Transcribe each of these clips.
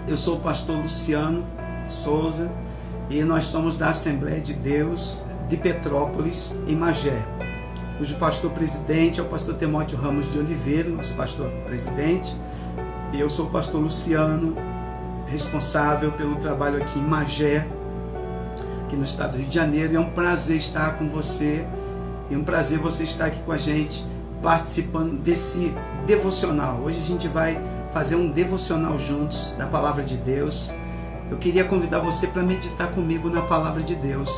Eu sou o pastor Luciano Souza e nós somos da Assembleia de Deus de Petrópolis, em Magé. Cujo pastor presidente é o pastor Timóteo Ramos de Oliveira, nosso pastor presidente. E eu sou o pastor Luciano, responsável pelo trabalho aqui em Magé, aqui no estado do Rio de Janeiro. E é um prazer estar com você, e um prazer você estar aqui com a gente, participando desse devocional. Hoje a gente vai fazer um devocional juntos da Palavra de Deus. Eu queria convidar você para meditar comigo na Palavra de Deus.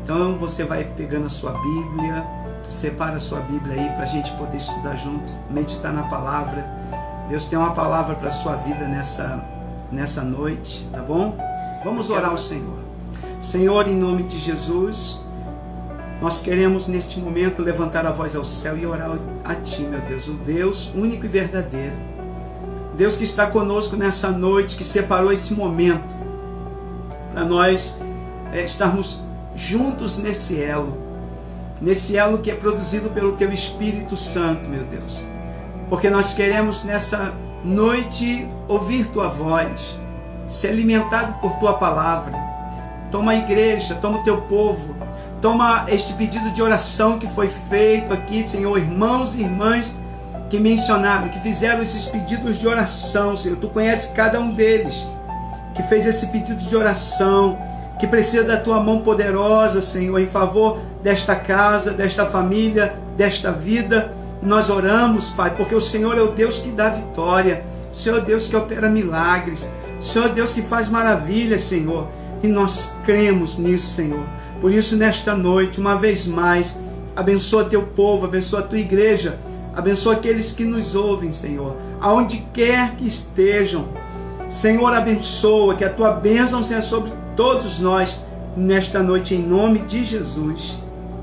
Então você vai pegando a sua Bíblia, separa a sua Bíblia aí para a gente poder estudar junto, meditar na Palavra. Deus tem uma palavra para a sua vida nessa noite, tá bom? Vamos orar ao Senhor. Senhor, em nome de Jesus, nós queremos neste momento levantar a voz ao céu e orar a Ti, meu Deus, o Deus único e verdadeiro. Deus que está conosco nessa noite, que separou esse momento para nós estarmos juntos nesse elo que é produzido pelo Teu Espírito Santo, meu Deus. Porque nós queremos nessa noite ouvir Tua voz, ser alimentado por Tua palavra. Toma a igreja, toma o Teu povo, toma este pedido de oração que foi feito aqui, Senhor, irmãos e irmãs que mencionaram, que fizeram esses pedidos de oração, Senhor. Tu conheces cada um deles que fez esse pedido de oração, que precisa da Tua mão poderosa, Senhor, em favor desta casa, desta família, desta vida. Nós oramos, Pai, porque o Senhor é o Deus que dá vitória, o Senhor é o Deus que opera milagres, o Senhor é o Deus que faz maravilhas, Senhor, e nós cremos nisso, Senhor. Por isso, nesta noite, uma vez mais, abençoa Teu povo, abençoa a Tua igreja, abençoa aqueles que nos ouvem, Senhor, aonde quer que estejam. Senhor, abençoa, que a Tua bênção seja sobre todos nós nesta noite, em nome de Jesus.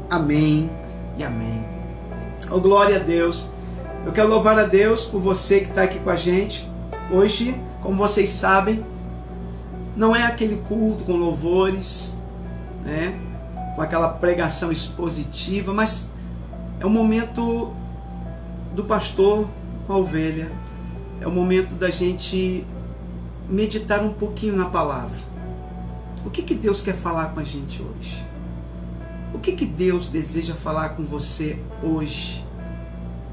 Amém e amém. Oh, glória a Deus. Eu quero louvar a Deus por você que está aqui com a gente. Hoje, como vocês sabem, não é aquele culto com louvores, né, com aquela pregação expositiva, mas é o momento do pastor com a ovelha. É o momento da gente meditar um pouquinho na palavra. O que Deus quer falar com a gente hoje? O que Deus deseja falar com você hoje?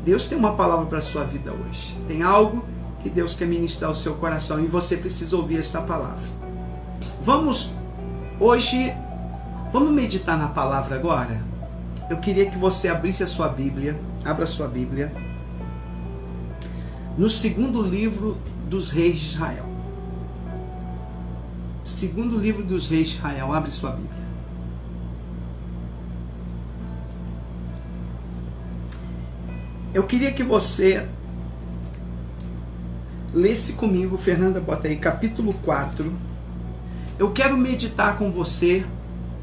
Deus tem uma palavra para a sua vida hoje. Tem algo que Deus quer ministrar ao seu coração e você precisa ouvir esta palavra. Vamos meditar na palavra agora? Eu queria que você abrisse a sua Bíblia, abra a sua Bíblia, no segundo livro dos reis de Israel. Segundo livro dos reis de Israel, abre sua Bíblia. Eu queria que você lesse comigo, Fernanda, bota aí, capítulo 4. Eu quero meditar com você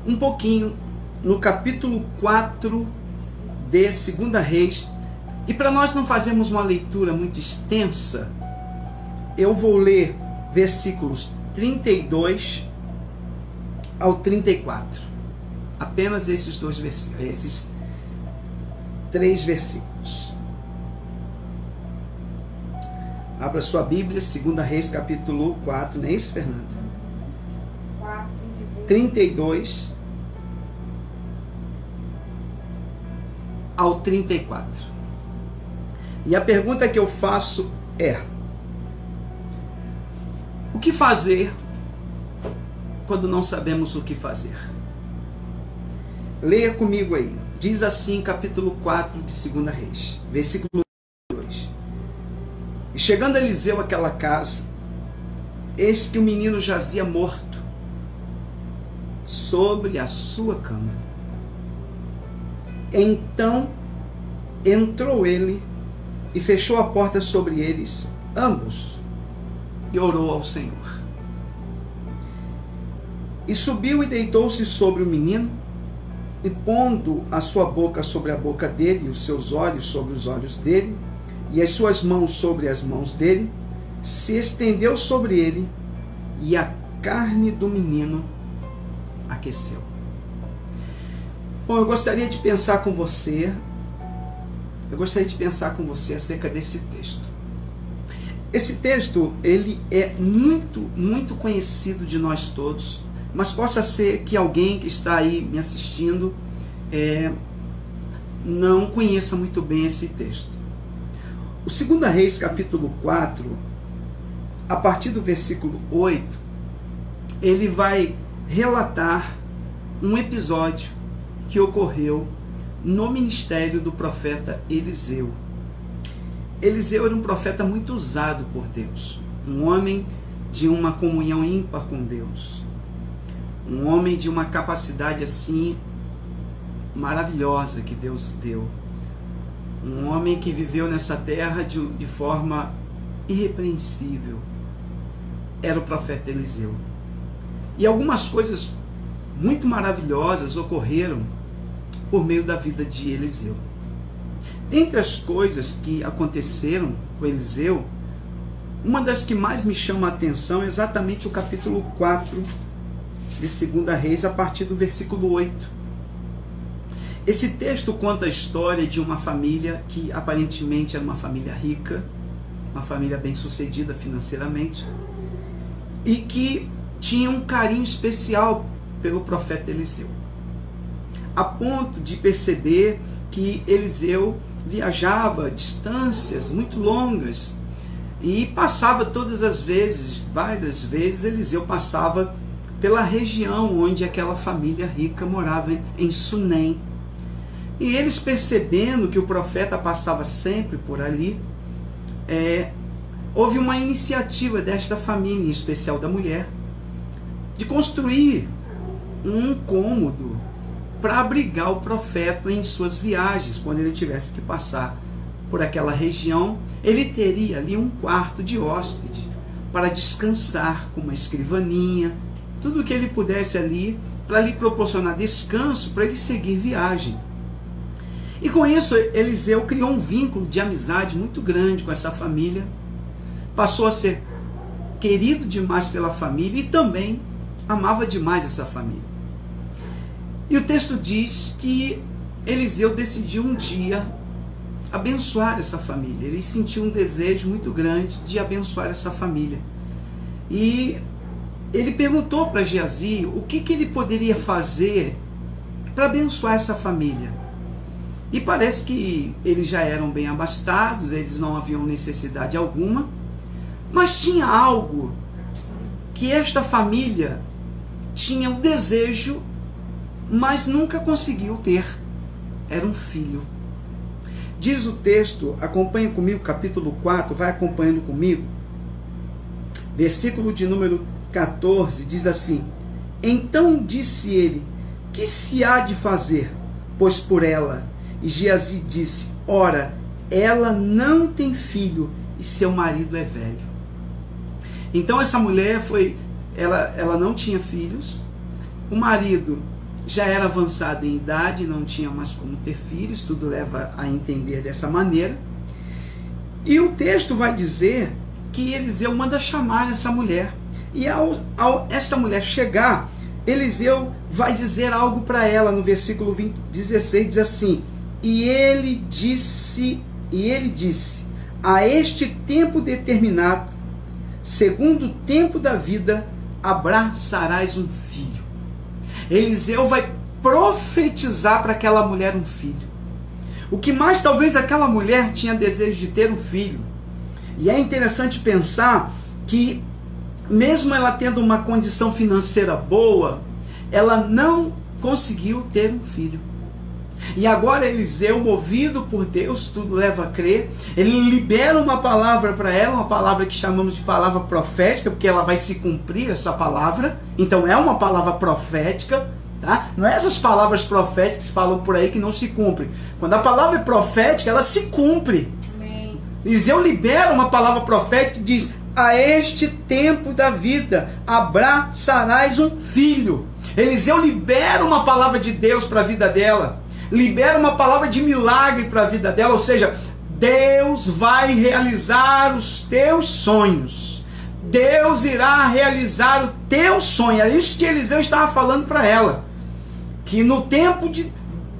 um pouquinho no capítulo 4 de 2 Reis. E para nós não fazermos uma leitura muito extensa, eu vou ler versículos 32 ao 34. Apenas esses dois versículos, esses 3 versículos. Abra sua Bíblia, 2 Reis, capítulo 4, não é isso, Fernanda? 4, 32 ao 34. E a pergunta que eu faço é: o que fazer quando não sabemos o que fazer? Leia comigo aí. Diz assim, capítulo 4 de 2 Reis, versículo 2. E chegando Eliseu àquela casa, eis que o menino jazia morto sobre a sua cama. Então entrou ele e fechou a porta sobre eles, ambos, e orou ao Senhor. E subiu e deitou-se sobre o menino, e pondo a sua boca sobre a boca dele, e os seus olhos sobre os olhos dele, e as suas mãos sobre as mãos dele, se estendeu sobre ele, e a carne do menino aqueceu. Bom, eu gostaria de pensar com você acerca desse texto. esse texto, ele é muito conhecido de nós todos, mas possa ser que alguém que está aí me assistindo não conheça muito bem esse texto. O 2 Reis, capítulo 4, a partir do versículo 8, ele vai relatar um episódio que ocorreu no ministério do profeta Eliseu. Eliseu era um profeta muito usado por Deus, um homem de uma comunhão ímpar com Deus, um homem de uma capacidade assim maravilhosa que Deus deu, um homem que viveu nessa terra de forma irrepreensível. Era o profeta Eliseu. E algumas coisas muito maravilhosas ocorreram por meio da vida de Eliseu. Dentre as coisas que aconteceram com Eliseu, uma das que mais me chama a atenção é exatamente o capítulo 4 de 2 Reis, a partir do versículo 8. Esse texto conta a história de uma família que aparentemente era uma família rica, uma família bem-sucedida financeiramente, e que tinha um carinho especial pelo profeta Eliseu, a ponto de perceber que Eliseu viajava distâncias muito longas e passava todas as vezes, várias vezes, Eliseu passava pela região onde aquela família rica morava, em Sunem. E eles, percebendo que o profeta passava sempre por ali, houve uma iniciativa desta família, em especial da mulher, de construir um cômodo para abrigar o profeta em suas viagens. Quando ele tivesse que passar por aquela região, ele teria ali um quarto de hóspede para descansar, com uma escrivaninha, tudo o que ele pudesse ali, para lhe proporcionar descanso, para ele seguir viagem. E com isso, Eliseu criou um vínculo de amizade muito grande com essa família, passou a ser querido demais pela família e também amava demais essa família. E o texto diz que Eliseu decidiu um dia abençoar essa família. Ele sentiu um desejo muito grande de abençoar essa família. E ele perguntou para Geazi o que ele poderia fazer para abençoar essa família. E parece que eles já eram bem abastados, eles não haviam necessidade alguma, mas tinha algo que esta família tinha o desejo, mas nunca conseguiu ter. Era um filho. Diz o texto, acompanhe comigo, capítulo 4, vai acompanhando comigo. Versículo de número 14, diz assim: Então disse ele, que se há de fazer, pois por ela? E Geazi disse, ora, ela não tem filho e seu marido é velho. Então essa mulher ela não tinha filhos, o marido já era avançado em idade, não tinha mais como ter filhos, tudo leva a entender dessa maneira. E o texto vai dizer que Eliseu manda chamar essa mulher. E ao esta mulher chegar, Eliseu vai dizer algo para ela, no versículo 16, diz assim: E ele disse, a este tempo determinado, segundo o tempo da vida, abraçarás um filho. Eliseu vai profetizar para aquela mulher um filho. O que mais talvez aquela mulher tinha desejo de ter um filho. E é interessante pensar que, mesmo ela tendo uma condição financeira boa, ela não conseguiu ter um filho. E agora Eliseu, movido por Deus, tudo leva a crer, ele libera uma palavra para ela, uma palavra que chamamos de palavra profética, porque ela vai se cumprir, essa palavra. Então é uma palavra profética, tá? Não é essas palavras proféticas que se falam por aí que não se cumprem. Quando a palavra é profética, ela se cumpre. Amém. Eliseu libera uma palavra profética e diz: a este tempo da vida abraçarás um filho. Eliseu libera uma palavra de Deus para a vida dela, libera uma palavra de milagre para a vida dela, ou seja, Deus vai realizar os teus sonhos, Deus irá realizar o teu sonho. É isso que Eliseu estava falando para ela, que no tempo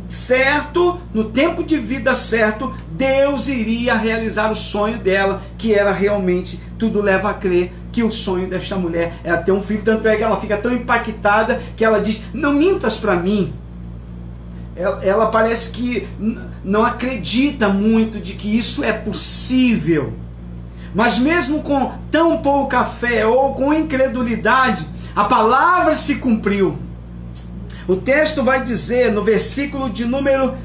certo, no tempo de vida certo, Deus iria realizar o sonho dela, que era realmente tudo leva a crer que o sonho desta mulher é ter um filho. Tanto é que ela fica tão impactada que ela diz: não mintas para mim. Ela parece que não acredita muito de que isso é possível. Mas mesmo com tão pouca fé ou com incredulidade, a palavra se cumpriu. O texto vai dizer no versículo de número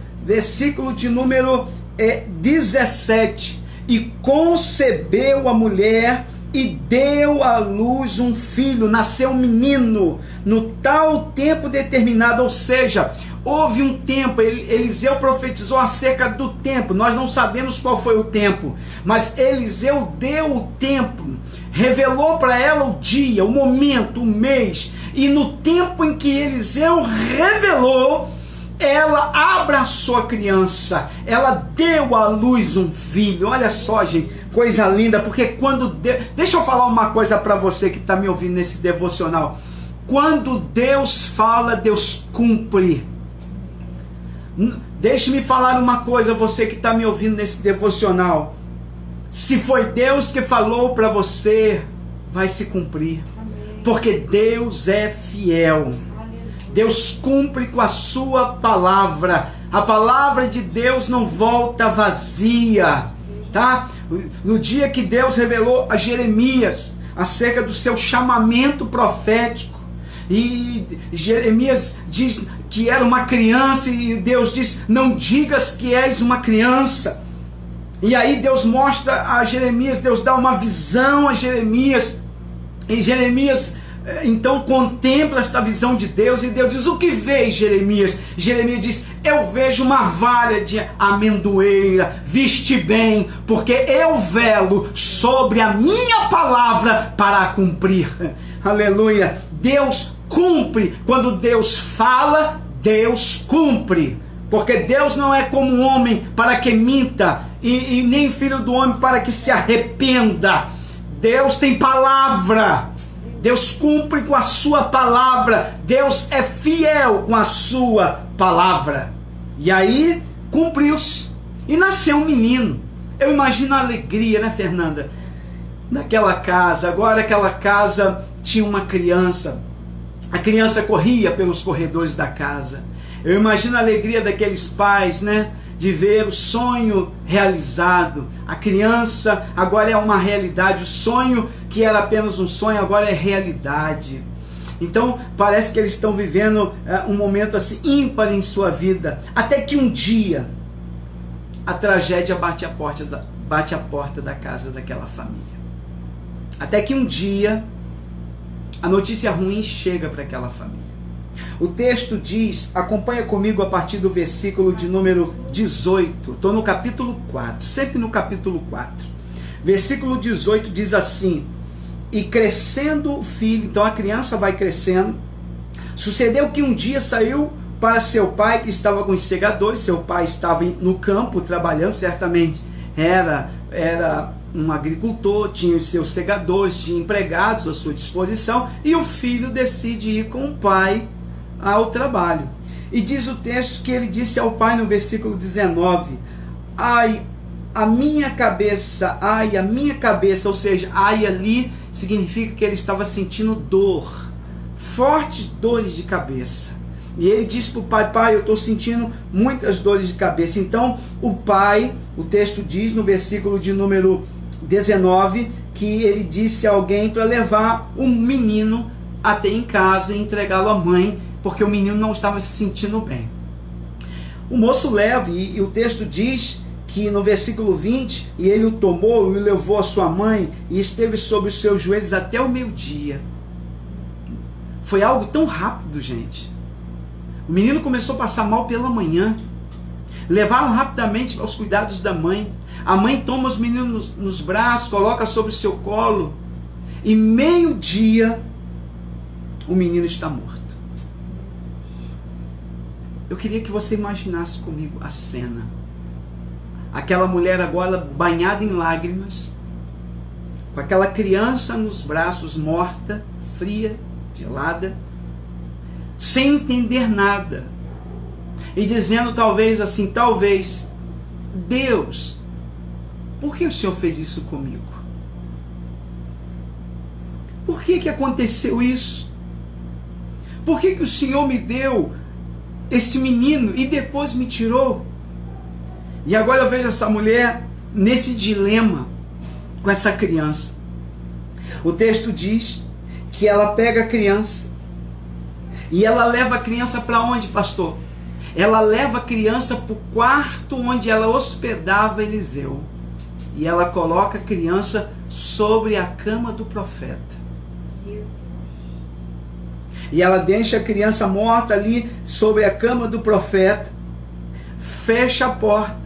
17: e concebeu a mulher e deu à luz um filho, nasceu um menino no tal tempo determinado. Ou seja, houve um tempo, Eliseu profetizou acerca do tempo, nós não sabemos qual foi o tempo, mas Eliseu deu o tempo, revelou para ela o dia, o momento, o mês, e no tempo em que Eliseu revelou, ela abraçou a criança, ela deu à luz um filho. Olha só, gente, coisa linda, porque quando Deus... Deixa eu falar uma coisa para você que está me ouvindo nesse devocional. Quando Deus fala, Deus cumpre. Deixe-me falar uma coisa, você que está me ouvindo nesse devocional. Se foi Deus que falou para você, vai se cumprir. Amém. Porque Deus é fiel. Deus cumpre com a sua palavra. A palavra de Deus não volta vazia, tá? No dia que Deus revelou a Jeremias acerca do seu chamamento profético, e Jeremias diz que era uma criança, e Deus diz: não digas que és uma criança. E aí Deus mostra a Jeremias, Deus dá uma visão a Jeremias, e Jeremias então contempla esta visão de Deus, e Deus diz: o que vês, Jeremias? Jeremias diz: eu vejo uma vara de amendoeira, viste bem, porque eu velo sobre a minha palavra para a cumprir. Aleluia. Deus cumpre. Quando Deus fala, Deus cumpre, porque Deus não é como um homem para que minta, e nem filho do homem para que se arrependa. Deus tem palavra. Deus cumpre com a sua palavra. Deus é fiel com a sua palavra. E aí, cumpriu-se. E nasceu um menino. Eu imagino a alegria, né, Fernanda? Naquela casa. Agora aquela casa tinha uma criança. A criança corria pelos corredores da casa. Eu imagino a alegria daqueles pais, né? De ver o sonho realizado. A criança agora é uma realidade. O sonho que era apenas um sonho agora é realidade. Então parece que eles estão vivendo um momento assim ímpar em sua vida. Até que um dia a tragédia bate a porta da casa daquela família. Até que um dia a notícia ruim chega para aquela família. O texto diz, acompanha comigo a partir do versículo de número 18. Estou no capítulo 4, sempre no capítulo 4. Versículo 18 diz assim: e crescendo o filho, então a criança vai crescendo, sucedeu que um dia saiu para seu pai, que estava com os segadores. Seu pai estava no campo trabalhando, certamente era um agricultor, tinha os seus segadores, tinha empregados à sua disposição, e o filho decide ir com o pai ao trabalho. E diz o texto que ele disse ao pai no versículo 19: ai, a minha cabeça, ou seja, ai ali significa que ele estava sentindo dor, fortes dores de cabeça. E ele disse para o pai: pai, eu estou sentindo muitas dores de cabeça. Então o pai, o texto diz no versículo de número 19, que ele disse a alguém para levar um menino até em casa e entregá-lo à mãe, porque o menino não estava se sentindo bem. O moço leva, e o texto diz que no versículo 20, e ele o tomou e o levou à sua mãe, e esteve sobre os seus joelhos até o meio-dia. Foi algo tão rápido, gente. O menino começou a passar mal pela manhã. Levaram rapidamente aos cuidados da mãe. A mãe toma os meninos nos braços, coloca sobre o seu colo, e meio-dia o menino está morto. Eu queria que você imaginasse comigo a cena. Aquela mulher agora banhada em lágrimas, com aquela criança nos braços, morta, fria, gelada, sem entender nada, e dizendo talvez assim: talvez, Deus, por que o Senhor fez isso comigo? por que aconteceu isso? Por que o Senhor me deu este menino e depois me tirou? E agora eu vejo essa mulher nesse dilema com essa criança. O texto diz que ela pega a criança e ela leva a criança para onde, pastor? Ela leva a criança para o quarto onde ela hospedava Eliseu. E ela coloca a criança sobre a cama do profeta. E ela deixa a criança morta ali sobre a cama do profeta, fecha a porta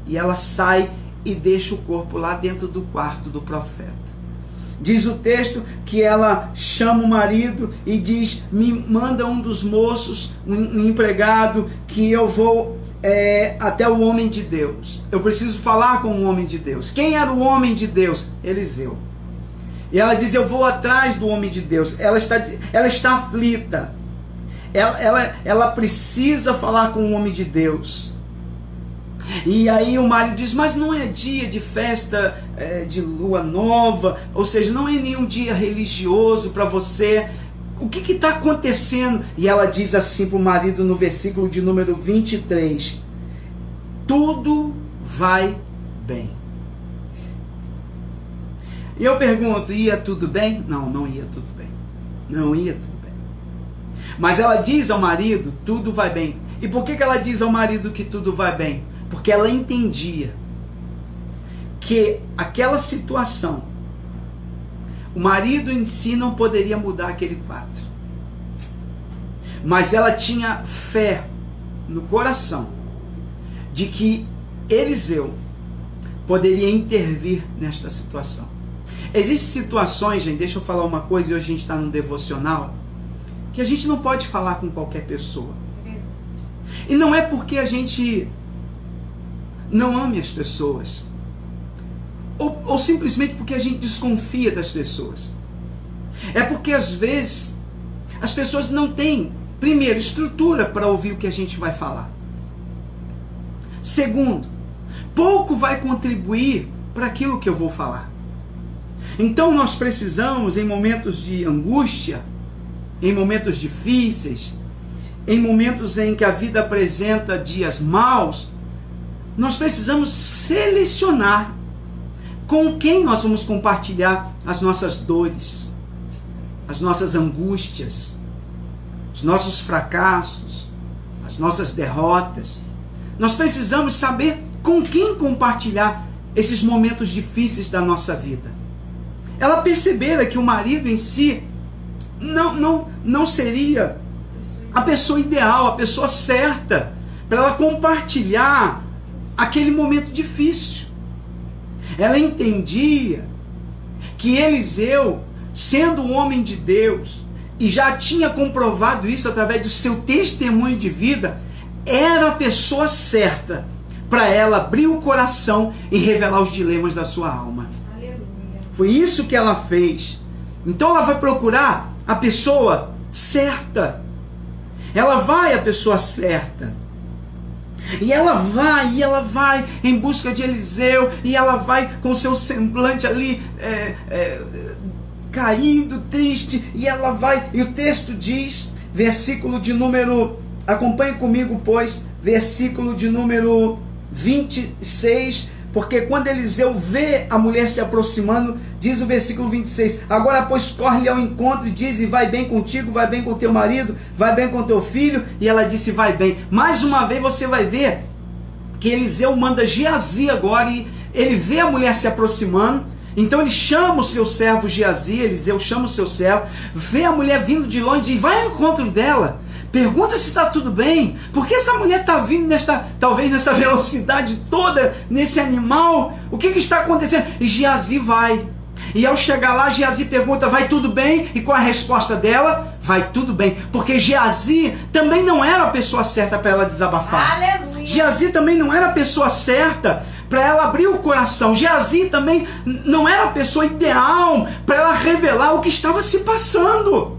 e ela sai e deixa o corpo lá dentro do quarto do profeta. Diz o texto que ela chama o marido e diz: me manda um dos moços, um empregado, que eu vou até o homem de Deus. Eu preciso falar com o homem de Deus. Quem era o homem de Deus? Eliseu. E ela diz: eu vou atrás do homem de Deus. Ela está aflita. Ela precisa falar com o homem de Deus. E aí o marido diz: mas não é dia de festa de lua nova, ou seja, não é nenhum dia religioso para você. O que está acontecendo? E ela diz assim para o marido no versículo de número 23: tudo vai bem. E eu pergunto: ia tudo bem? Não, não ia tudo bem. Não ia tudo bem. Mas ela diz ao marido: tudo vai bem. E por que ela diz ao marido que tudo vai bem? Porque ela entendia que aquela situação, o marido em si não poderia mudar aquele quadro. Mas ela tinha fé no coração de que Eliseu poderia intervir nesta situação. Existem situações, gente, deixa eu falar uma coisa, e hoje a gente está no devocional, que a gente não pode falar com qualquer pessoa. E não é porque a gente não ame as pessoas, ou simplesmente porque a gente desconfia das pessoas. É porque às vezes as pessoas não têm, primeiro, estrutura para ouvir o que a gente vai falar. Segundo, pouco vai contribuir para aquilo que eu vou falar. Então nós precisamos, em momentos de angústia, em momentos difíceis, em momentos em que a vida apresenta dias maus, nós precisamos selecionar com quem nós vamos compartilhar as nossas dores, as nossas angústias, os nossos fracassos, as nossas derrotas. Nós precisamos saber com quem compartilhar esses momentos difíceis da nossa vida. Ela percebera que o marido em si não seria a pessoa ideal, a pessoa certa para ela compartilhar aquele momento difícil. Ela entendia que Eliseu, sendo um homem de Deus, e já tinha comprovado isso através do seu testemunho de vida, era a pessoa certa para ela abrir o coração e revelar os dilemas da sua alma. Aleluia. Foi isso que ela fez. Então ela vai procurar a pessoa certa. Ela vai à pessoa certa. E ela vai em busca de Eliseu, e ela vai com seu semblante ali caindo, triste, e ela vai, e o texto diz, versículo de número, acompanhe comigo pois, versículo de número 26, porque quando Eliseu vê a mulher se aproximando, diz o versículo 26, agora pois corre-lhe ao encontro e diz, e vai bem contigo, vai bem com teu marido, vai bem com teu filho, e ela disse, vai bem. Mais uma vez você vai ver que Eliseu manda Geazi agora, e ele vê a mulher se aproximando, então ele chama o seu servo Geazi, Eliseu chama o seu servo, vê a mulher vindo de longe e vai ao encontro dela. Pergunta se está tudo bem. Por que essa mulher está vindo talvez nessa velocidade toda, nesse animal? O que está acontecendo? E Geazi vai. E ao chegar lá, Geazi pergunta, vai tudo bem? E qual a resposta dela? Vai tudo bem. Porque Geazi também não era a pessoa certa para ela desabafar. Aleluia. Geazi também não era a pessoa certa para ela abrir o coração. Geazi também não era a pessoa ideal para ela revelar o que estava se passando.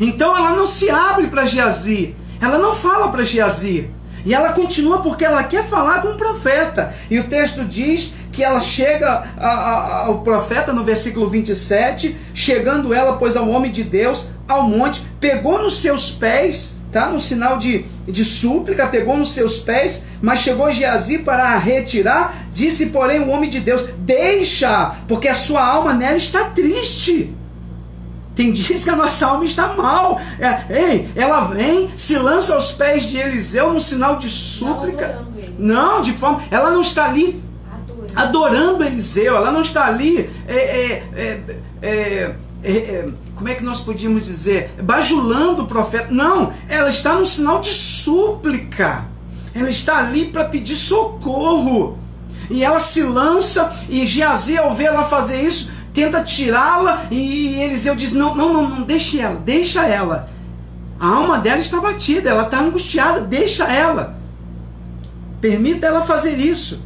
Então ela não se abre para Geazi, ela não fala para Geazi, e ela continua porque ela quer falar com o profeta. E o texto diz que ela chega ao profeta no versículo 27, chegando ela, pois, ao homem de Deus, ao monte, pegou nos seus pés, tá? No sinal de súplica, pegou nos seus pés, mas chegou Geazi para a retirar, disse, porém, o homem de Deus, deixa, porque a sua alma nela está triste. Tem dias que a nossa alma está mal. Ela vem, se lança aos pés de Eliseu no sinal de súplica. Não, de forma... Ela não está ali adorando Eliseu. Ela não está ali... como é que nós podíamos dizer? Bajulando o profeta. Não, ela está no sinal de súplica. Ela está ali para pedir socorro. E ela se lança, e Geazi, ao ver ela fazer isso, tenta tirá-la, e Eliseu diz, não, deixa ela. A alma dela está batida, ela está angustiada, deixa ela. Permita ela fazer isso.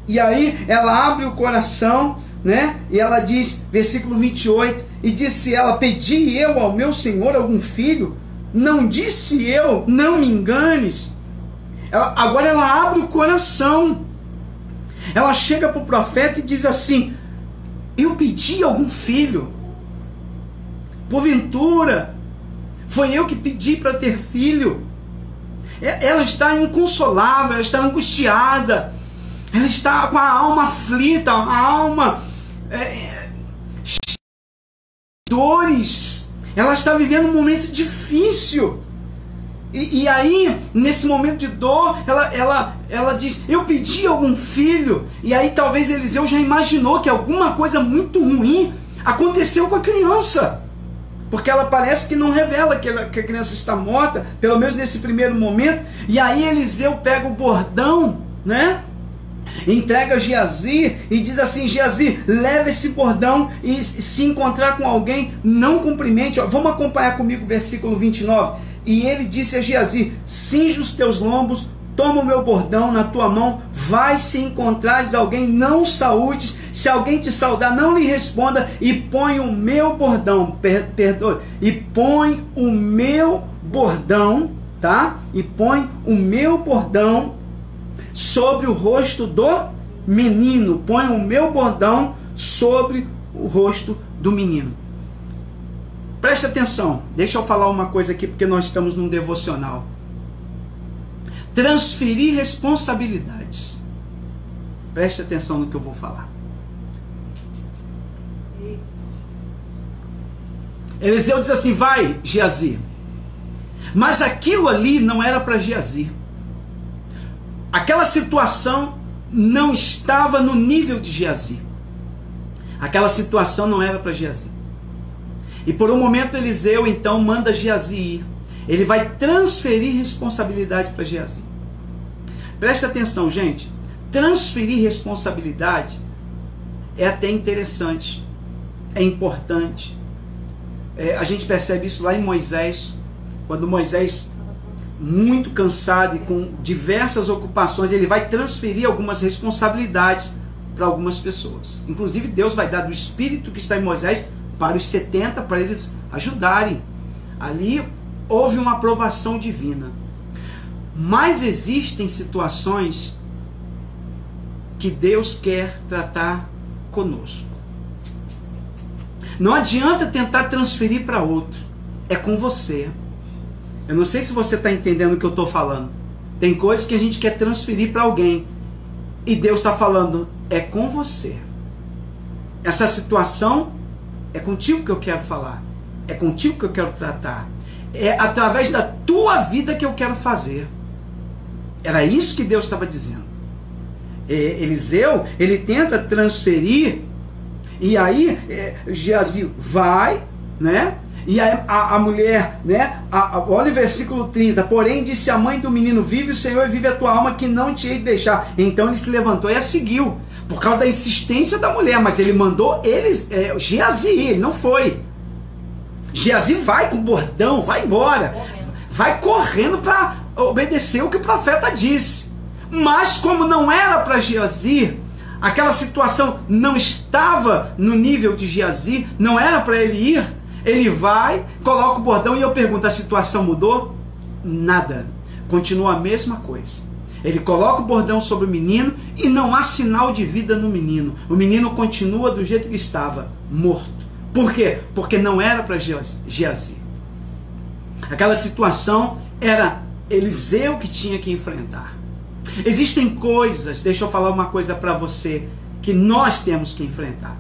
E aí ela abre o coração, né? E ela diz, versículo 28, e disse ela, pedi eu ao meu Senhor algum filho? Não disse eu, não me enganes. Agora ela abre o coração. Ela chega para o profeta e diz assim, eu pedi algum filho? Porventura, foi eu que pedi para ter filho? Ela está inconsolável, ela está angustiada, ela está com a alma aflita, a alma dores, ela está vivendo um momento difícil. E aí, nesse momento de dor, ela diz, eu pedi algum filho. E aí talvez Eliseu já imaginou que alguma coisa muito ruim aconteceu com a criança, porque ela parece que não revela que a criança está morta, pelo menos nesse primeiro momento. E aí Eliseu pega o bordão, né? Entrega a Geazi e diz assim, Geazi, leva esse bordão, e se encontrar com alguém, não cumprimente. Vamos acompanhar comigo o versículo 29. E ele disse a Geazi, cinge os teus lombos, toma o meu bordão na tua mão, vai se encontrares alguém, não saúdes, se alguém te saudar, não lhe responda, e põe o meu bordão, e põe o meu bordão, tá? E põe o meu bordão sobre o rosto do menino, põe o meu bordão sobre o rosto do menino. Preste atenção, deixa eu falar uma coisa aqui, porque nós estamos num devocional. Transferir responsabilidades. Preste atenção no que eu vou falar. Eliseu diz assim, vai, Geazi. Mas aquilo ali não era para Geazi. Aquela situação não estava no nível de Geazi. Aquela situação não era para Geazi. E por um momento Eliseu então manda Geazi ir. Ele vai transferir responsabilidade para Geazi. Presta atenção, gente. Transferir responsabilidade é até interessante. É importante. A gente percebe isso lá em Moisés. Quando Moisés, muito cansado e com diversas ocupações, ele vai transferir algumas responsabilidades para algumas pessoas. Inclusive Deus vai dar do Espírito que está em Moisés para os 70, para eles ajudarem. Ali houve uma aprovação divina. Mas existem situações que Deus quer tratar conosco. Não adianta tentar transferir para outro. É com você. Eu não sei se você está entendendo o que eu estou falando. Tem coisas que a gente quer transferir para alguém. E Deus está falando, é com você. Essa situação é contigo que eu quero falar. É contigo que eu quero tratar. É através da tua vida que eu quero fazer. Era isso que Deus estava dizendo. Eliseu, ele tenta transferir. E aí, Geazi vai, né? E aí, a mulher, né? Olha o versículo 30. Porém, disse a mãe do menino, vive o Senhor e vive a tua alma, que não te hei de deixar. Então ele se levantou e a seguiu. Por causa da insistência da mulher, mas ele mandou Geazi, ele não foi. Geazi vai com o bordão, vai embora, vai correndo para obedecer o que o profeta disse. Mas como não era para Geazi, aquela situação não estava no nível de Geazi, não era para ele ir, ele vai, coloca o bordão e eu pergunto, a situação mudou? Nada, continua a mesma coisa. Ele coloca o bordão sobre o menino e não há sinal de vida no menino. O menino continua do jeito que estava, morto. Por quê? Porque não era para Geazi. Aquela situação era Eliseu que tinha que enfrentar. Existem coisas, deixa eu falar uma coisa para você, que nós temos que enfrentar.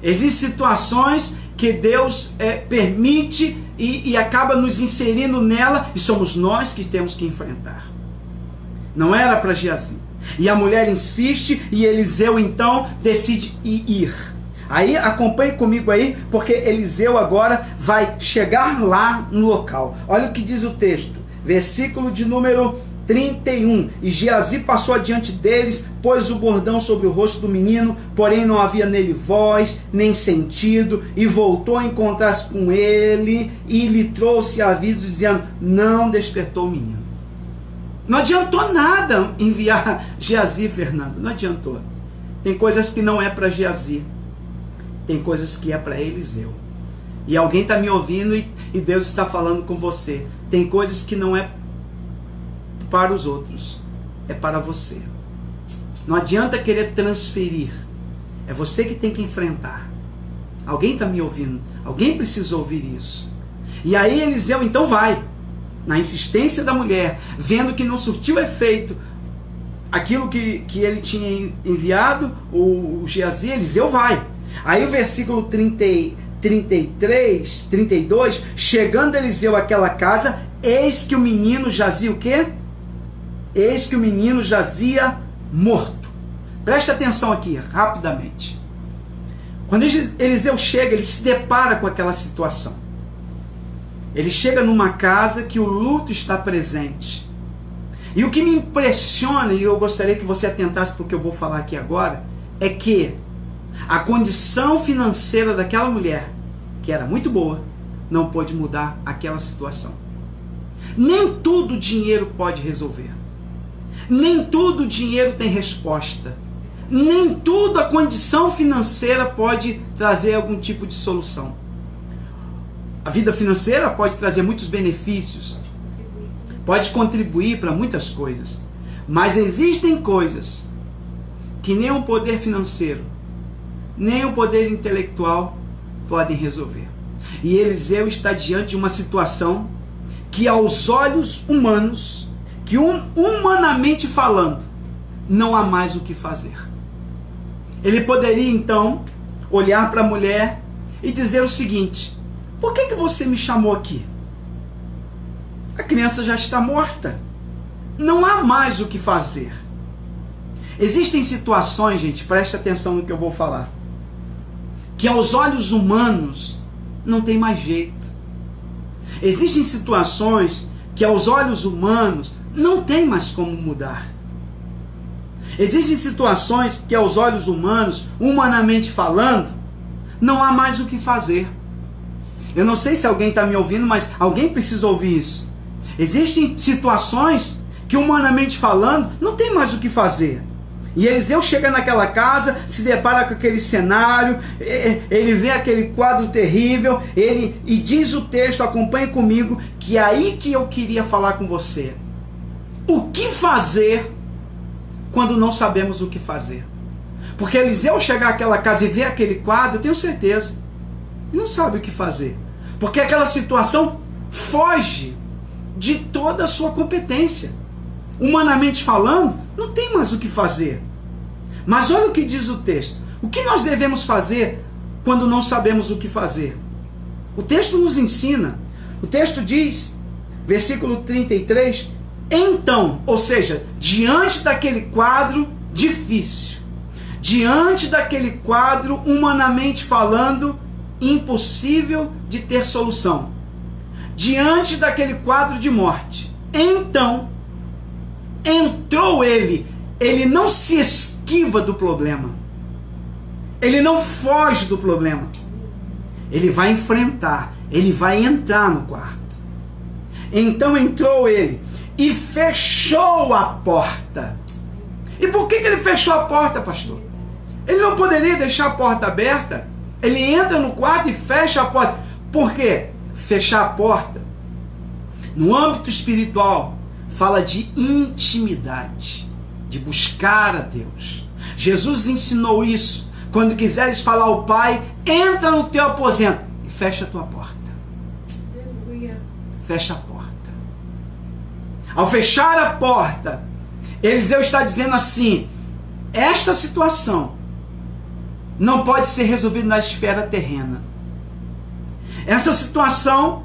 Existem situações que Deus permite e acaba nos inserindo nela, e somos nós que temos que enfrentar. Não era para Geazi. E a mulher insiste e Eliseu então decide ir. Aí acompanhe comigo aí, porque Eliseu agora vai chegar lá no local. Olha o que diz o texto, versículo de número 31. E Geazi passou adiante deles, pôs o bordão sobre o rosto do menino, porém não havia nele voz, nem sentido, e voltou a encontrar-se com ele, e lhe trouxe aviso, dizendo, não despertou o menino. Não adiantou nada enviar Geazi, Fernando, não adiantou. Tem coisas que não é para Geazi, tem coisas que é para Eliseu. E alguém está me ouvindo e Deus está falando com você. Tem coisas que não é para os outros, é para você. Não adianta querer transferir, é você que tem que enfrentar. Alguém está me ouvindo, alguém precisa ouvir isso. E aí Eliseu então vai, na insistência da mulher, vendo que não surtiu efeito aquilo que ele tinha enviado, o Geazi, Eliseu vai. Aí o versículo 33, 32, chegando Eliseu àquela casa, eis que o menino jazia o quê? Eis que o menino jazia morto. Preste atenção aqui, rapidamente. Quando Eliseu chega, ele se depara com aquela situação. Ele chega numa casa que o luto está presente. E o que me impressiona, e eu gostaria que você atentasse para o que eu vou falar aqui agora, é que a condição financeira daquela mulher, que era muito boa, não pôde mudar aquela situação. Nem tudo o dinheiro pode resolver. Nem tudo o dinheiro tem resposta. Nem tudo a condição financeira pode trazer algum tipo de solução. A vida financeira pode trazer muitos benefícios, pode contribuir para muitas coisas, mas existem coisas que nem o poder financeiro, nem o poder intelectual podem resolver. E Eliseu está diante de uma situação que aos olhos humanos, que humanamente falando, não há mais o que fazer. Ele poderia então olhar para a mulher e dizer o seguinte: por que você me chamou aqui? A criança já está morta. Não há mais o que fazer. Existem situações, gente, preste atenção no que eu vou falar, que aos olhos humanos não tem mais jeito. Existem situações que aos olhos humanos não tem mais como mudar. Existem situações que aos olhos humanos, humanamente falando, não há mais o que fazer. Eu não sei se alguém está me ouvindo, mas alguém precisa ouvir isso. Existem situações que humanamente falando, não tem mais o que fazer. E Eliseu chega naquela casa, se depara com aquele cenário, ele vê aquele quadro terrível, e diz o texto, acompanhe comigo, que é aí que eu queria falar com você. O que fazer quando não sabemos o que fazer? Porque Eliseu chegar àquela casa e ver aquele quadro, eu tenho certeza, ele não sabe o que fazer. Porque aquela situação foge de toda a sua competência. Humanamente falando, não tem mais o que fazer. Mas olha o que diz o texto. O que nós devemos fazer quando não sabemos o que fazer? O texto nos ensina. O texto diz, versículo 33, então, ou seja, diante daquele quadro difícil, diante daquele quadro, humanamente falando, impossível de ter solução, diante daquele quadro de morte, então entrou ele não se esquiva do problema, ele não foge do problema, ele vai enfrentar, ele vai entrar no quarto. Então entrou ele e fechou a porta. E por que ele fechou a porta, pastor? Ele não poderia deixar a porta aberta? Ele entra no quarto e fecha a porta. Por quê? Fechar a porta, no âmbito espiritual, fala de intimidade, de buscar a Deus. Jesus ensinou isso. Quando quiseres falar ao Pai, entra no teu aposento e fecha a tua porta. Aleluia. Fecha a porta. Ao fechar a porta, Eliseu está dizendo assim: esta situação não pode ser resolvida na esfera terrena. Essa situação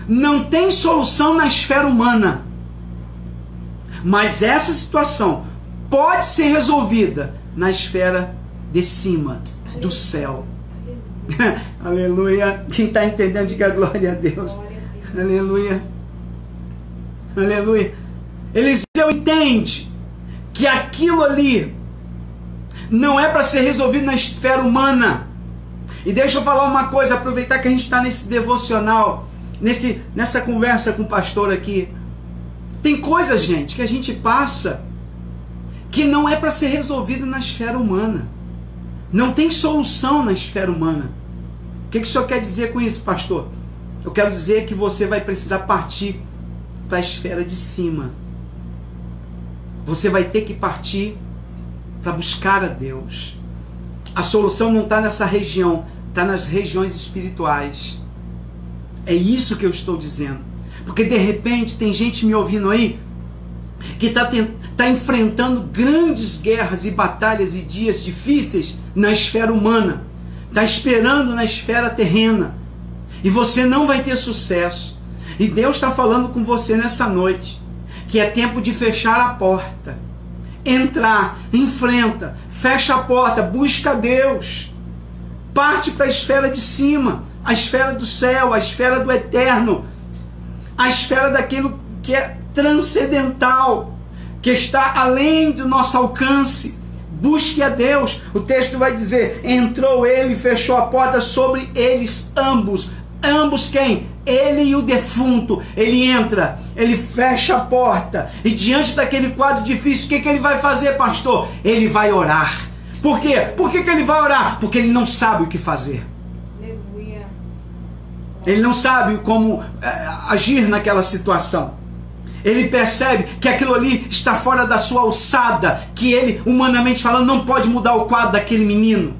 não tem solução na esfera humana. Mas essa situação pode ser resolvida na esfera de cima, do céu. Aleluia. Quem está entendendo, diga glória a Deus. Glória a Deus. Aleluia. Aleluia. Eliseu entende que aquilo ali não é para ser resolvido na esfera humana. E deixa eu falar uma coisa, aproveitar que a gente está nesse devocional, nessa conversa com o pastor aqui. Tem coisa, gente, que a gente passa que não é para ser resolvida na esfera humana. Não tem solução na esfera humana. O que o senhor quer dizer com isso, pastor? Eu quero dizer que você vai precisar partir para a esfera de cima. Você vai ter que partir para buscar a Deus. A solução não está nessa região, está nas regiões espirituais. É isso que eu estou dizendo. Porque de repente tem gente me ouvindo aí que está enfrentando grandes guerras e batalhas e dias difíceis na esfera humana. Está esperando na esfera terrena. E você não vai ter sucesso. E Deus está falando com você nessa noite que é tempo de fechar a porta. Entrar, enfrenta, fecha a porta, busca Deus. Parte para a esfera de cima, a esfera do céu, a esfera do eterno, a esfera daquilo que é transcendental, que está além do nosso alcance. Busque a Deus. O texto vai dizer: entrou ele e fechou a porta sobre eles ambos. Ambos quem? Ele e o defunto. Ele entra, ele fecha a porta, e diante daquele quadro difícil, o que ele vai fazer, pastor? Ele vai orar. Por quê? Por que ele vai orar? Porque ele não sabe o que fazer. Aleluia. Ele não sabe como agir naquela situação. Ele percebe que aquilo ali está fora da sua alçada, que ele, humanamente falando, não pode mudar o quadro daquele menino,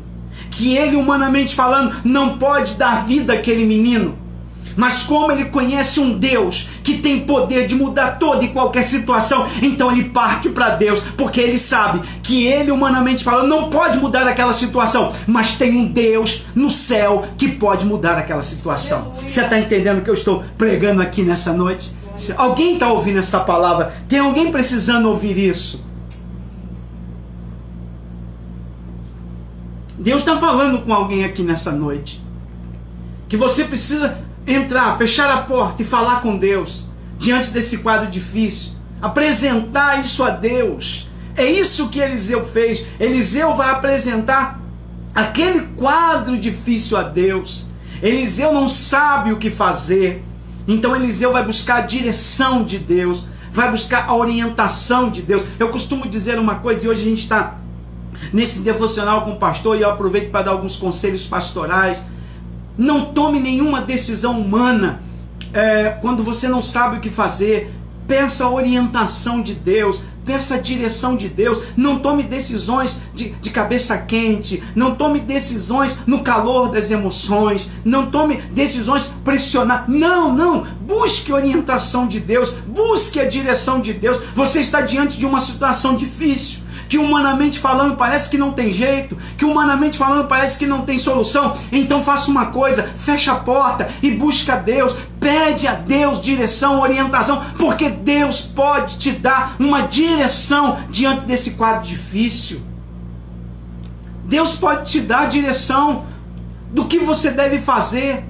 que ele, humanamente falando, não pode dar vida àquele menino. Mas como ele conhece um Deus que tem poder de mudar toda e qualquer situação, então ele parte para Deus, porque ele sabe que ele, humanamente falando, não pode mudar aquela situação, mas tem um Deus no céu que pode mudar aquela situação. Aleluia. Você está entendendo o que eu estou pregando aqui nessa noite? Alguém está ouvindo essa palavra? Tem alguém precisando ouvir isso? Deus está falando com alguém aqui nessa noite, que você precisa entrar, fechar a porta e falar com Deus diante desse quadro difícil, apresentar isso a Deus. É isso que Eliseu fez. Eliseu vai apresentar aquele quadro difícil a Deus. Eliseu não sabe o que fazer, então Eliseu vai buscar a direção de Deus, vai buscar a orientação de Deus. Eu costumo dizer uma coisa, e hoje a gente está nesse devocional com o pastor, e eu aproveito para dar alguns conselhos pastorais. Não tome nenhuma decisão humana quando você não sabe o que fazer. Peça a orientação de Deus, peça a direção de Deus. Não tome decisões de cabeça quente, não tome decisões no calor das emoções, não tome decisões pressionadas. Não, busque a orientação de Deus, busque a direção de Deus. Você está diante de uma situação difícil, que humanamente falando parece que não tem jeito, que humanamente falando parece que não tem solução. Então faça uma coisa, fecha a porta e busca a Deus, pede a Deus direção, orientação, porque Deus pode te dar uma direção diante desse quadro difícil. Deus pode te dar a direção do que você deve fazer,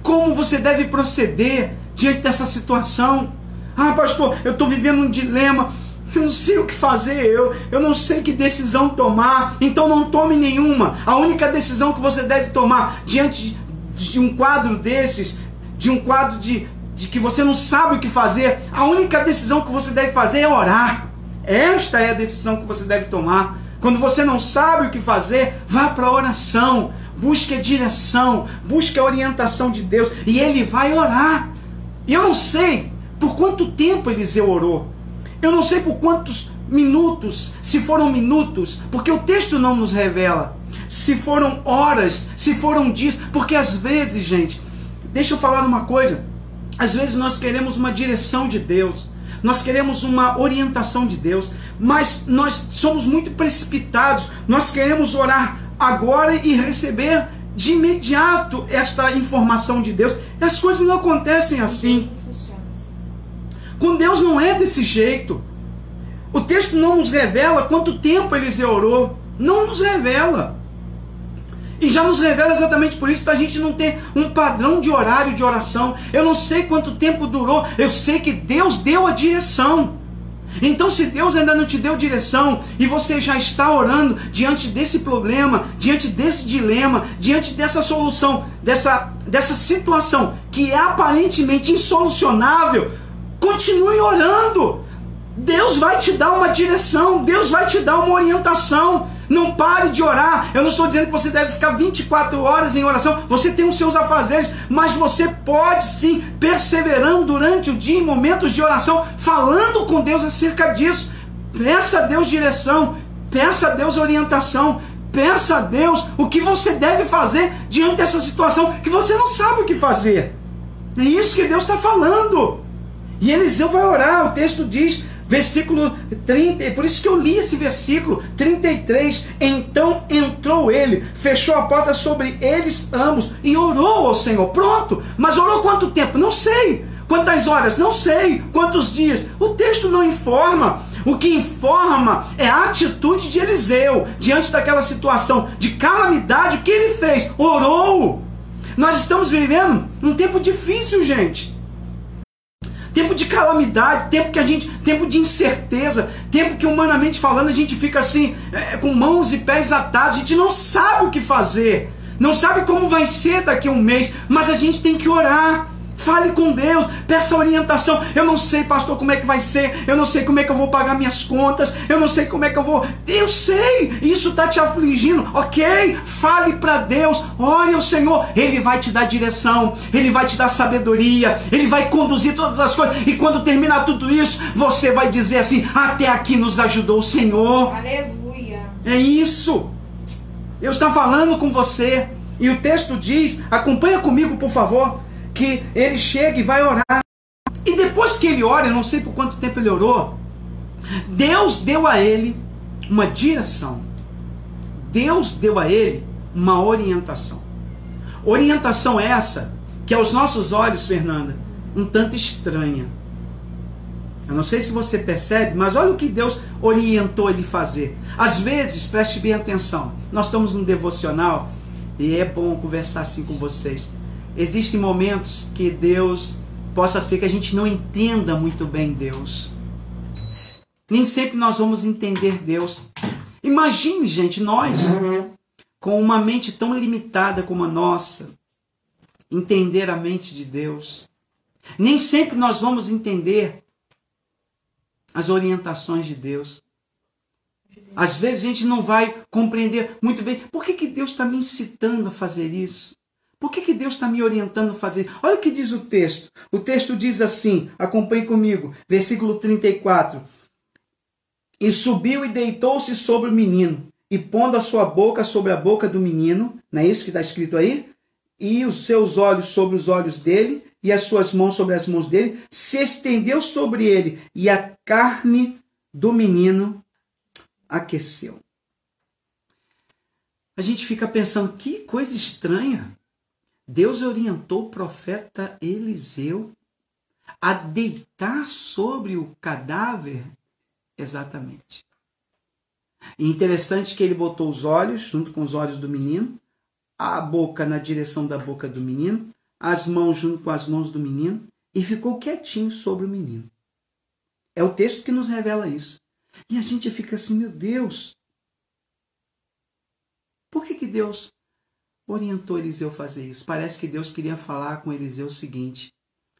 como você deve proceder diante dessa situação. Ah, pastor, eu estou vivendo um dilema, eu não sei o que fazer, eu não sei que decisão tomar. Então não tome nenhuma. A única decisão que você deve tomar diante de um quadro desses, de um quadro de que você não sabe o que fazer, a única decisão que você deve fazer é orar. Esta é a decisão que você deve tomar. Quando você não sabe o que fazer, vá para a oração, busque a direção, busque a orientação de Deus, e Ele vai orar. E eu não sei por quanto tempo Eliseu orou. Eu não sei por quantos minutos, se foram minutos, porque o texto não nos revela. Se foram horas, se foram dias, porque às vezes, gente, deixa eu falar uma coisa, às vezes nós queremos uma direção de Deus, nós queremos uma orientação de Deus, mas nós somos muito precipitados, nós queremos orar agora e receber de imediato esta informação de Deus. E as coisas não acontecem assim. Com Deus não é desse jeito. O texto não nos revela quanto tempo Eliseu orou. Não nos revela. E já nos revela exatamente por isso, para a gente não ter um padrão de horário de oração. Eu não sei quanto tempo durou. Eu sei que Deus deu a direção. Então, se Deus ainda não te deu direção e você já está orando diante desse problema, diante desse dilema, diante dessa solução, dessa situação que é aparentemente insolucionável, continue orando. Deus vai te dar uma direção, Deus vai te dar uma orientação. Não pare de orar. Eu não estou dizendo que você deve ficar 24 horas em oração. Você tem os seus afazeres, mas você pode sim, perseverando durante o dia em momentos de oração, falando com Deus acerca disso. Peça a Deus direção, peça a Deus orientação, peça a Deus o que você deve fazer diante dessa situação que você não sabe o que fazer. É isso que Deus está falando. E Eliseu vai orar. O texto diz, versículo 30, por isso que eu li esse versículo 33, então entrou ele, fechou a porta sobre eles ambos e orou ao Senhor. Pronto, mas orou quanto tempo? Não sei. Quantas horas? Não sei. Quantos dias? O texto não informa. O que informa é a atitude de Eliseu diante daquela situação de calamidade. O que ele fez? Orou. Nós estamos vivendo um tempo difícil, gente. Tempo de calamidade, tempo de incerteza, tempo que humanamente falando a gente fica assim, com mãos e pés atados, a gente não sabe o que fazer, não sabe como vai ser daqui a um mês, mas a gente tem que orar. Fale com Deus, peça orientação. Eu não sei, pastor, como é que vai ser. Eu não sei como é que eu vou pagar minhas contas. Eu não sei como é que eu vou... Eu sei, isso está te afligindo. Ok, fale para Deus. Ore ao Senhor. Ele vai te dar direção. Ele vai te dar sabedoria. Ele vai conduzir todas as coisas. E quando terminar tudo isso, você vai dizer assim, até aqui nos ajudou o Senhor. Aleluia. É isso. Eu estou falando com você. E o texto diz, acompanha comigo, por favor, que ele chega e vai orar. E depois que ele ora, eu não sei por quanto tempo ele orou, Deus deu a ele uma direção. Deus deu a ele uma orientação. Orientação essa que aos nossos olhos, Fernanda, um tanto estranha. Eu não sei se você percebe, mas olha o que Deus orientou ele a fazer. Às vezes, preste bem atenção, nós estamos num devocional e é bom conversar assim com vocês. Existem momentos que Deus, possa ser que a gente não entenda muito bem Deus. Nem sempre nós vamos entender Deus. Imagine, gente, nós, com uma mente tão limitada como a nossa, entender a mente de Deus. Nem sempre nós vamos entender as orientações de Deus. Às vezes a gente não vai compreender muito bem. Por que Deus está me incitando a fazer isso? Por que Deus está me orientando a fazer? Olha o que diz o texto. O texto diz assim, acompanhe comigo, versículo 34. E subiu e deitou-se sobre o menino, e pondo a sua boca sobre a boca do menino, não é isso que está escrito aí? E os seus olhos sobre os olhos dele, e as suas mãos sobre as mãos dele, se estendeu sobre ele, e a carne do menino aqueceu. A gente fica pensando, que coisa estranha. Deus orientou o profeta Eliseu a deitar sobre o cadáver. Exatamente. E interessante que ele botou os olhos, junto com os olhos do menino, a boca na direção da boca do menino, as mãos junto com as mãos do menino, e ficou quietinho sobre o menino. É o texto que nos revela isso. E a gente fica assim, meu Deus, por que Deus orientou Eliseu a fazer isso? Parece que Deus queria falar com Eliseu o seguinte: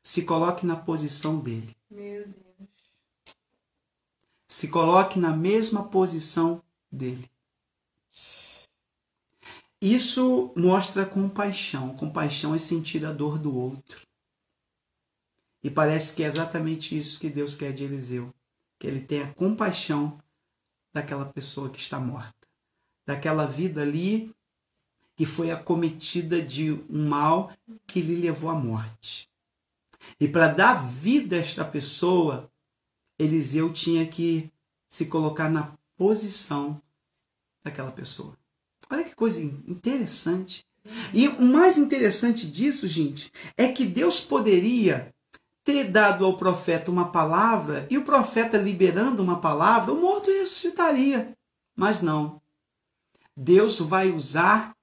se coloque na posição dele. Meu Deus. Se coloque na mesma posição dele. Isso mostra compaixão. Compaixão é sentir a dor do outro. E parece que é exatamente isso que Deus quer de Eliseu. Que ele tenha compaixão daquela pessoa que está morta. Daquela vida ali que foi acometida de um mal que lhe levou à morte. E para dar vida a esta pessoa, Eliseu tinha que se colocar na posição daquela pessoa. Olha que coisa interessante. E o mais interessante disso, gente, é que Deus poderia ter dado ao profeta uma palavra e o profeta liberando uma palavra, o morto ressuscitaria. Mas não. Deus vai usar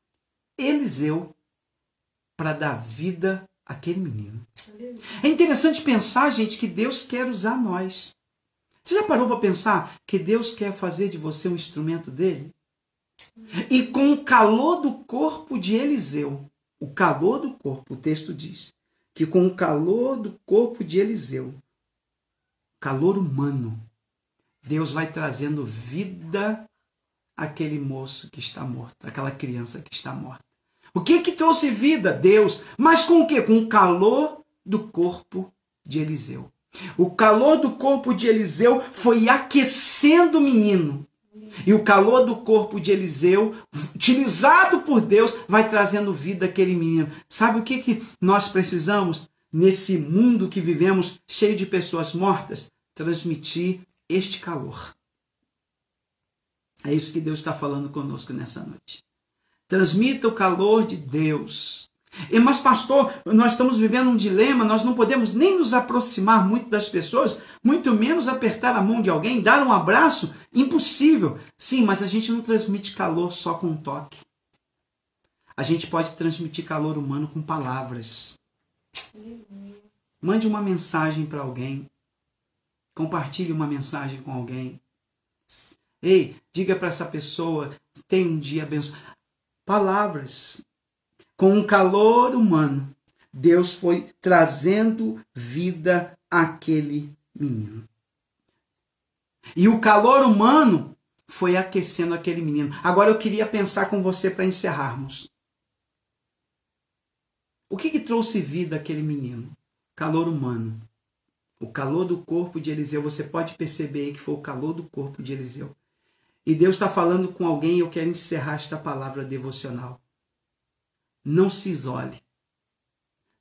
Eliseu para dar vida àquele menino. É interessante pensar, gente, que Deus quer usar nós. Você já parou para pensar que Deus quer fazer de você um instrumento dele? E com o calor do corpo de Eliseu, o calor do corpo, o texto diz, que com o calor do corpo de Eliseu, calor humano, Deus vai trazendo vida àquele moço que está morto, àquela criança que está morta. O que trouxe vida? Deus. Mas com o quê? Com o calor do corpo de Eliseu. O calor do corpo de Eliseu foi aquecendo o menino. E o calor do corpo de Eliseu, utilizado por Deus, vai trazendo vida àquele menino. Sabe o que nós precisamos nesse mundo que vivemos, cheio de pessoas mortas? Transmitir este calor. É isso que Deus está falando conosco nessa noite. Transmita o calor de Deus. Mas pastor, nós estamos vivendo um dilema, nós não podemos nem nos aproximar muito das pessoas, muito menos apertar a mão de alguém, dar um abraço, impossível. Sim, mas a gente não transmite calor só com um toque. A gente pode transmitir calor humano com palavras. Mande uma mensagem para alguém. Compartilhe uma mensagem com alguém. Ei, diga para essa pessoa, tenha um dia abençoado. Palavras. Com um calor humano, Deus foi trazendo vida àquele menino. E o calor humano foi aquecendo aquele menino. Agora eu queria pensar com você para encerrarmos. O que trouxe vida àquele menino? Calor humano. O calor do corpo de Eliseu. Você pode perceber aí que foi o calor do corpo de Eliseu. E Deus está falando com alguém e eu quero encerrar esta palavra devocional. Não se isole.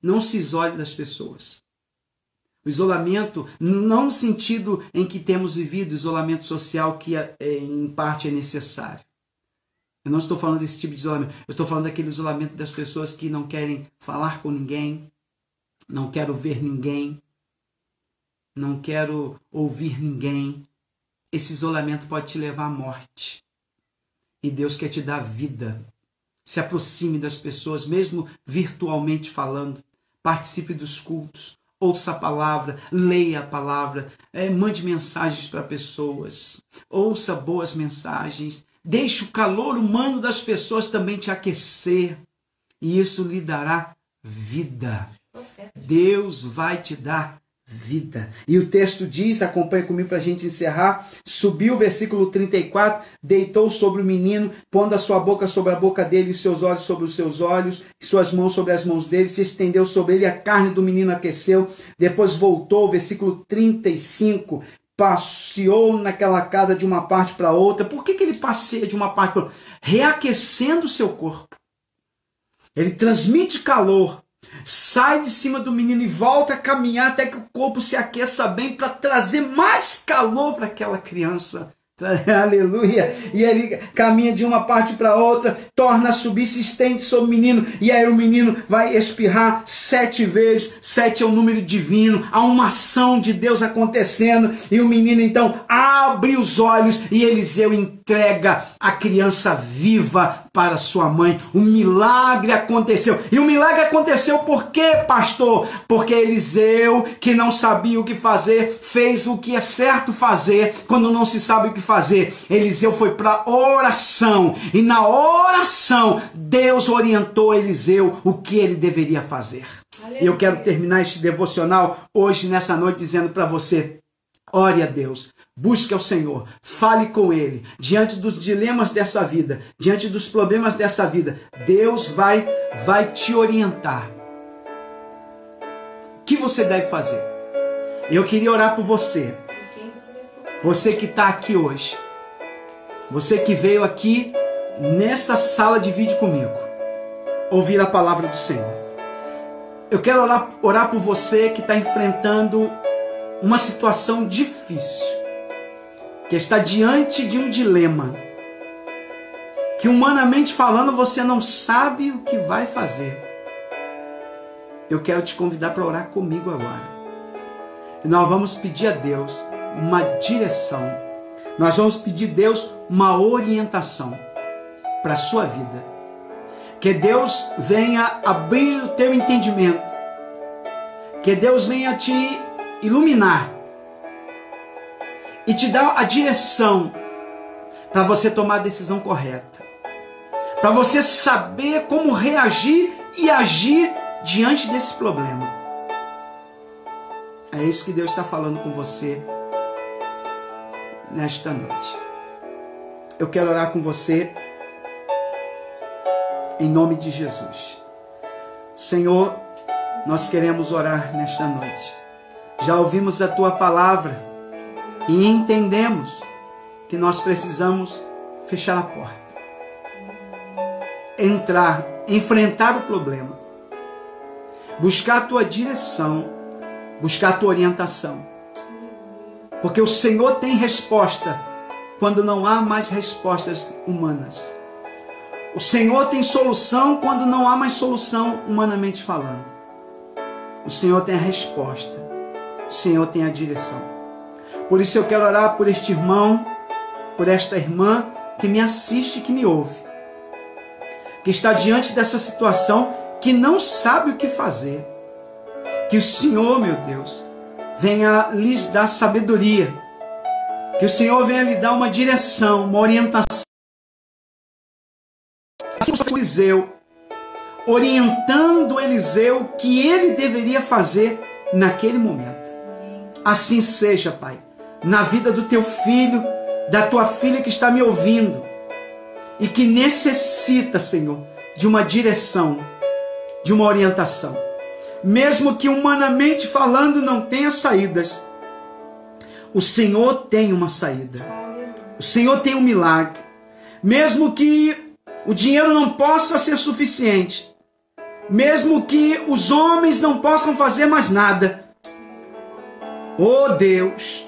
Não se isole das pessoas. O isolamento, não no sentido em que temos vivido, isolamento social que em parte é necessário. Eu não estou falando desse tipo de isolamento. Eu estou falando daquele isolamento das pessoas que não querem falar com ninguém, não quero ver ninguém, não quero ouvir ninguém. Esse isolamento pode te levar à morte. E Deus quer te dar vida. Se aproxime das pessoas, mesmo virtualmente falando. Participe dos cultos. Ouça a palavra, leia a palavra. Mande mensagens para pessoas. Ouça boas mensagens. Deixe o calor humano das pessoas também te aquecer. E isso lhe dará vida. Deus vai te dar vida. E o texto diz, acompanhe comigo para a gente encerrar, subiu o versículo 34, deitou sobre o menino, pondo a sua boca sobre a boca dele, e os seus olhos sobre os seus olhos, e suas mãos sobre as mãos dele, se estendeu sobre ele, a carne do menino aqueceu, depois voltou, versículo 35, passeou naquela casa de uma parte para outra. Por que ele passeia de uma parte para outra? Reaquecendo o seu corpo. Ele transmite calor. Sai de cima do menino e volta a caminhar até que o corpo se aqueça bem para trazer mais calor para aquela criança. Aleluia. E ele caminha de uma parte para outra, torna a subir, se estende sobre o menino, e aí o menino vai espirrar 7 vezes. 7 é o número divino. Há uma ação de Deus acontecendo, e o menino então abre os olhos e Eliseu entrega a criança viva para sua mãe. O milagre aconteceu. E o milagre aconteceu por quê, pastor? Porque Eliseu, que não sabia o que fazer, fez o que é certo fazer quando não se sabe o que fazer. Eliseu foi para oração. E na oração, Deus orientou Eliseu o que ele deveria fazer. E eu quero terminar este devocional hoje, nessa noite, dizendo para você: ore a Deus, busque ao Senhor, fale com Ele, diante dos dilemas dessa vida, diante dos problemas dessa vida. Deus vai te orientar. que você deve fazer. Eu queria orar por você. Você que está aqui hoje. Você que veio aqui nessa sala de vídeo comigo. Ouvir a palavra do Senhor. Eu quero orar por você que está enfrentando uma situação difícil. Que está diante de um dilema. Que humanamente falando você não sabe o que vai fazer. Eu quero te convidar para orar comigo agora. E nós vamos pedir a Deus uma direção. Nós vamos pedir a Deus uma orientação para a sua vida. Que Deus venha abrir o teu entendimento. Que Deus venha te iluminar. E te dar a direção para você tomar a decisão correta. Para você saber como reagir e agir diante desse problema. É isso que Deus está falando com você nesta noite. Eu quero orar com você em nome de Jesus. Senhor, nós queremos orar nesta noite. Já ouvimos a Tua palavra e entendemos que nós precisamos fechar a porta. Entrar, enfrentar o problema. Buscar a Tua direção. Buscar a Tua orientação. Porque o Senhor tem resposta quando não há mais respostas humanas. O Senhor tem solução quando não há mais solução humanamente falando. O Senhor tem a resposta. O Senhor tem a direção. Por isso eu quero orar por este irmão, por esta irmã que me assiste e que me ouve. Que está diante dessa situação, que não sabe o que fazer. Que o Senhor, meu Deus, venha lhes dar sabedoria. Que o Senhor venha lhe dar uma direção, uma orientação. Assim como Eliseu, orientando Eliseu o que ele deveria fazer naquele momento. Assim seja, Pai, na vida do teu filho, da tua filha que está me ouvindo e que necessita, Senhor, de uma direção, de uma orientação. Mesmo que humanamente falando não tenha saídas, o Senhor tem uma saída. O Senhor tem um milagre. Mesmo que o dinheiro não possa ser suficiente, mesmo que os homens não possam fazer mais nada, oh Deus,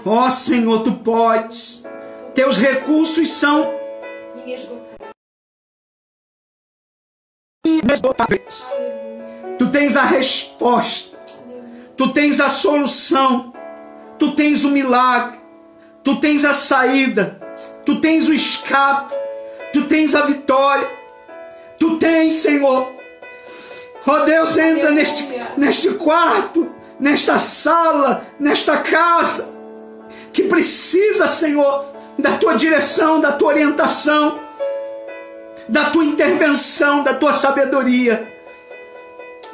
ó Senhor, Tu podes. Teus recursos são inesgotáveis. Tu tens a resposta. Tu tens a solução. Tu tens o milagre. Tu tens a saída. Tu tens o escape. Tu tens a vitória. Tu tens, Senhor. Ó Deus, entra neste quarto, nesta sala, nesta casa, que precisa, Senhor, da Tua direção, da Tua orientação, da Tua intervenção, da Tua sabedoria.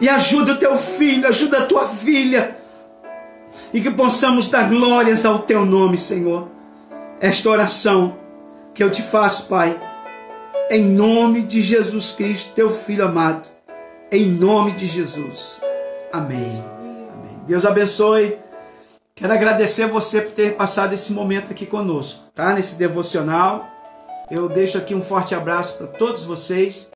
E ajuda o Teu filho, ajuda a Tua filha, e que possamos dar glórias ao Teu nome, Senhor. Esta oração que eu te faço, Pai, em nome de Jesus Cristo, Teu Filho amado, em nome de Jesus. Amém. Amém. Deus abençoe. Quero agradecer você por ter passado esse momento aqui conosco, tá? Nesse devocional. Eu deixo aqui um forte abraço para todos vocês.